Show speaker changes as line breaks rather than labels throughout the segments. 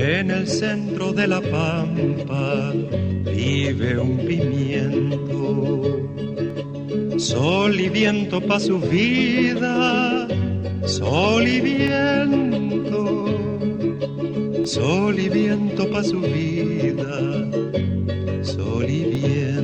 En el centro de la pampa vive un pimiento. Sol y viento pa' su vida, sol y viento. Sol y viento pa' su vida, sol y viento.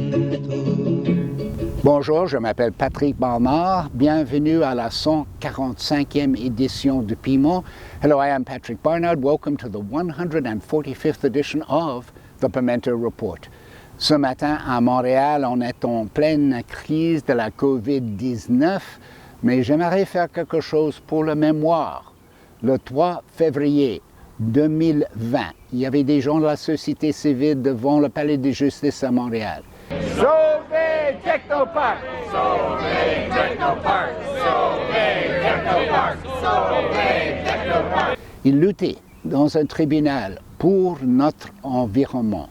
Bonjour, je m'appelle Patrick Barnard. Bienvenue à la 145e édition du Piment. Hello, I am Patrick Barnard. Welcome to the 145th edition of the Pimento Report. Ce matin, à Montréal, on est en pleine crise de la COVID-19, mais j'aimerais faire quelque chose pour la mémoire. Le 3 février 2020, il y avait des gens de la société civile devant le Palais de justice à Montréal. Sauvez Technoparc! Sauvez Technoparc! Sauvez Technoparc! Sauvez Technoparc! Ils luttaient dans un tribunal pour notre environnement.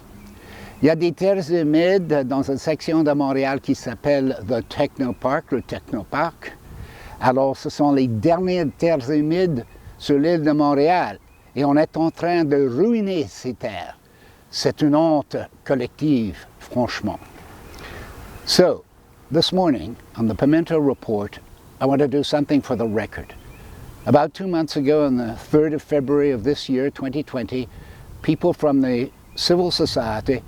Il y a des terres humides dans une section de Montréal qui s'appelle The Technoparc, le Technoparc. Alors, ce sont les dernières terres humides sur l'île de Montréal et on est en train de ruiner ces terres. C'est une honte collective, franchement. So, this morning on the Pimento Report, I want to do something for the record. About 2 months ago, on the 3rd of February of this year, 2020, people from the civil society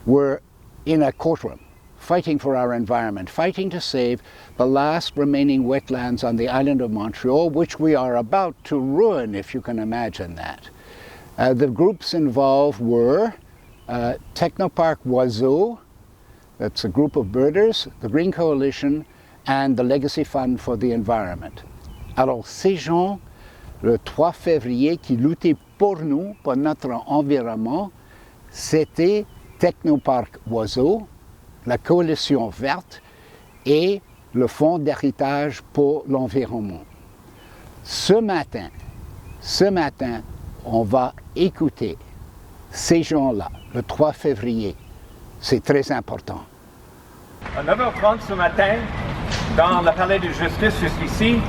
were in a courtroom fighting for our environment, fighting to save the last remaining wetlands on the island of Montreal, which we are about to ruin, if you can imagine that. The groups involved were Technoparc Oiseaux, that's a group of birders, the Green Coalition, and the Legacy Fund for the Environment. Alors, ces gens, le 3 février, qui luttaient pour nous, pour notre environnement, c'était Technoparc Oiseaux, la Coalition verte et le Fonds d'héritage pour l'environnement. Ce matin, on va écouter ces gens-là, le 3 février. C'est très important.
À 9h30 ce matin, dans le Palais de justice, juste ici,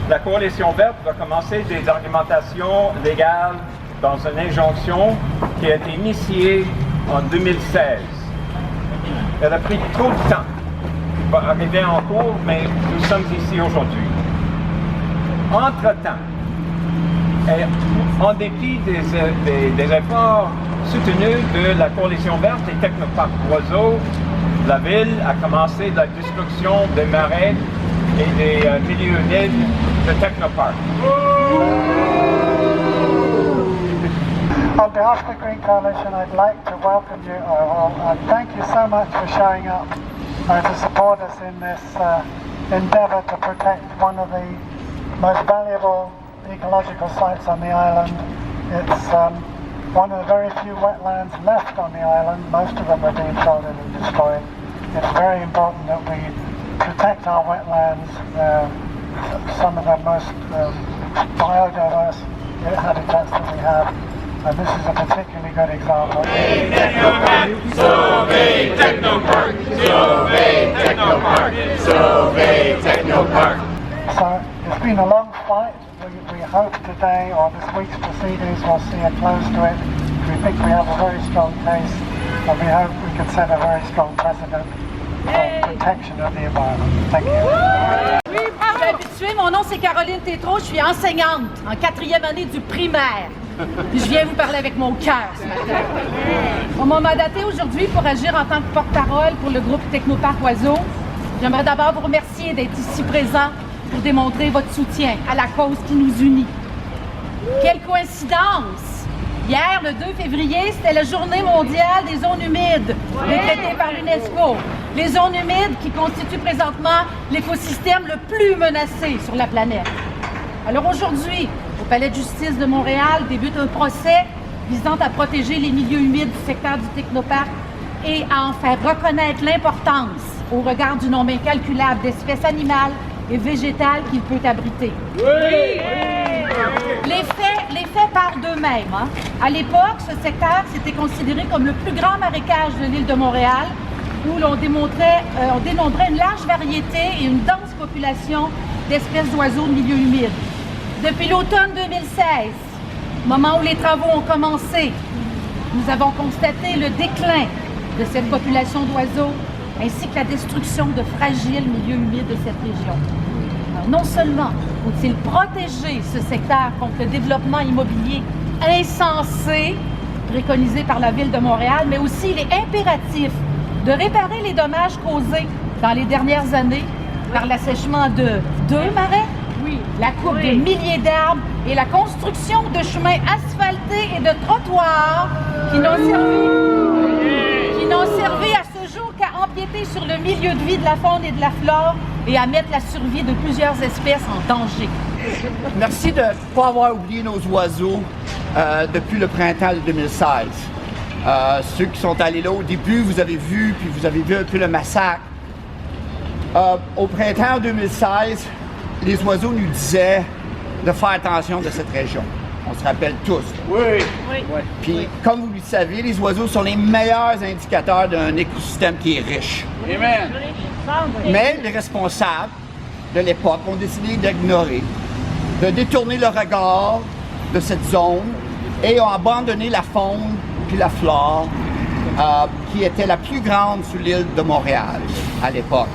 la Coalition verte va commencer des argumentations légales dans une injonction qui a été initiée en 2016. Elle a pris trop de temps pour arriver en cours, mais nous sommes ici aujourd'hui. Entre-temps, et en dépit des efforts soutenus de la Coalition verte et Technoparc Oiseaux, la ville a commencé la destruction des marais et des milieux humides de Technoparc.
On behalf of the Green Coalition, I'd like to welcome you all and thank you so much for showing up to support us in this endeavour to protect one of the most valuable ecological sites on the island. It's one of the very few wetlands left on the island. Most of them are being flooded and destroyed. It's very important that we protect our wetlands, some of the most biodiverse habitats that we have. And this is a particularly good example.
Sauver Technoparc! Sauver Technoparc! Sauver Technoparc!
So it's been a long fight. We hope today or this week's proceedings will see a close to it. We think we have a very strong case and we hope we can set a very strong precedent for protection of the environment. Thank you.
Je suis habituée, mon nom c'est Caroline Tétrault, je suis enseignante en 4e année du primaire. Puis je viens vous parler avec mon cœur ce matin. On m'a mandaté aujourd'hui pour agir en tant que porte-parole pour le groupe Technoparc Oiseaux. J'aimerais d'abord vous remercier d'être ici présent pour démontrer votre soutien à la cause qui nous unit. Quelle coïncidence! Hier, le 2 février, c'était la Journée mondiale des zones humides, décrétée par l'UNESCO. Les zones humides qui constituent présentement l'écosystème le plus menacé sur la planète. Alors aujourd'hui, au Palais de justice de Montréal débute un procès visant à protéger les milieux humides du secteur du Technoparc et à en faire reconnaître l'importance au regard du nombre incalculable d'espèces animales et végétales qu'il peut abriter. Oui! Les faits parlent d'eux-mêmes. Hein? À l'époque, ce secteur s'était considéré comme le plus grand marécage de l'île de Montréal, où on dénombrait une large variété et une dense population d'espèces d'oiseaux de milieux humides. Depuis l'automne 2016, Au moment où les travaux ont commencé, nous avons constaté le déclin de cette population d'oiseaux ainsi que la destruction de fragiles milieux humides de cette région. Alors, non seulement faut-il protéger ce secteur contre le développement immobilier insensé préconisé par la Ville de Montréal, mais aussi il est impératif de réparer les dommages causés dans les dernières années par l'assèchement de deux marais, la coupe de milliers d'arbres et la construction de chemins asphaltés et de trottoirs qui n'ont servi à ce jour qu'à empiéter sur le milieu de vie de la faune et de la flore et à mettre la survie de plusieurs espèces en danger.
Merci de ne pas avoir oublié nos oiseaux depuis le printemps de 2016. Ceux qui sont allés là au début, vous avez vu un peu le massacre. Au printemps 2016, les oiseaux nous disaient de faire attention de cette région. On se rappelle tous. Oui. Puis, comme vous le savez, les oiseaux sont les meilleurs indicateurs d'un écosystème qui est riche. Amen. Mais les responsables de l'époque ont décidé d'ignorer, de détourner le regard de cette zone et ont abandonné la faune puis la flore qui était la plus grande sur l'île de Montréal à l'époque.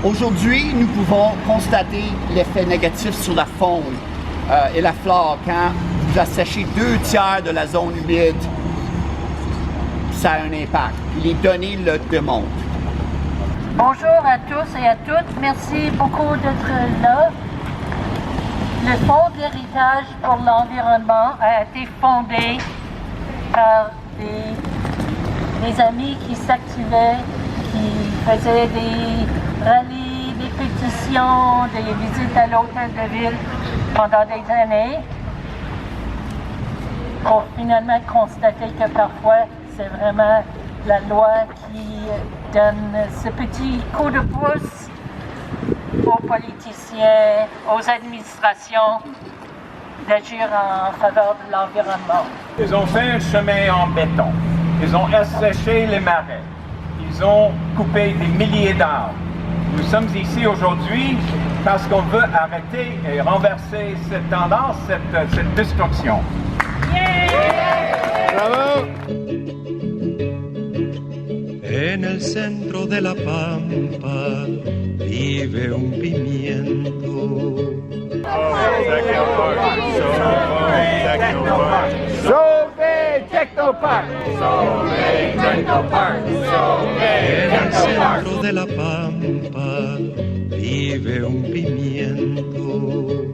Aujourd'hui, nous pouvons constater l'effet négatif sur la faune et la flore quand vous asséchez 2/3 de la zone humide. Ça a un impact. Les données le démontrent.
Bonjour à tous et à toutes. Merci beaucoup d'être là. Le Fonds d'héritage pour l'environnement a été fondé par des amis qui s'activaient, qui faisaient des rallyes, des pétitions, des visites à l'hôtel de ville pendant des années pour finalement constater que parfois c'est vraiment la loi qui donne ce petit coup de pouce aux politiciens, aux administrations d'agir en faveur de l'environnement.
Ils ont fait un chemin en béton. Ils ont asséché les marais. Ils ont coupé des milliers d'arbres. Nous sommes ici aujourd'hui parce qu'on veut arrêter et renverser cette tendance, cette destruction.
Bravo!
En el centro de la pampa vive un pimiento.
Sauver Technopark!
Sauver Technopark! Sauver
En el
Technopark!
centro de la pampa vive un pimiento.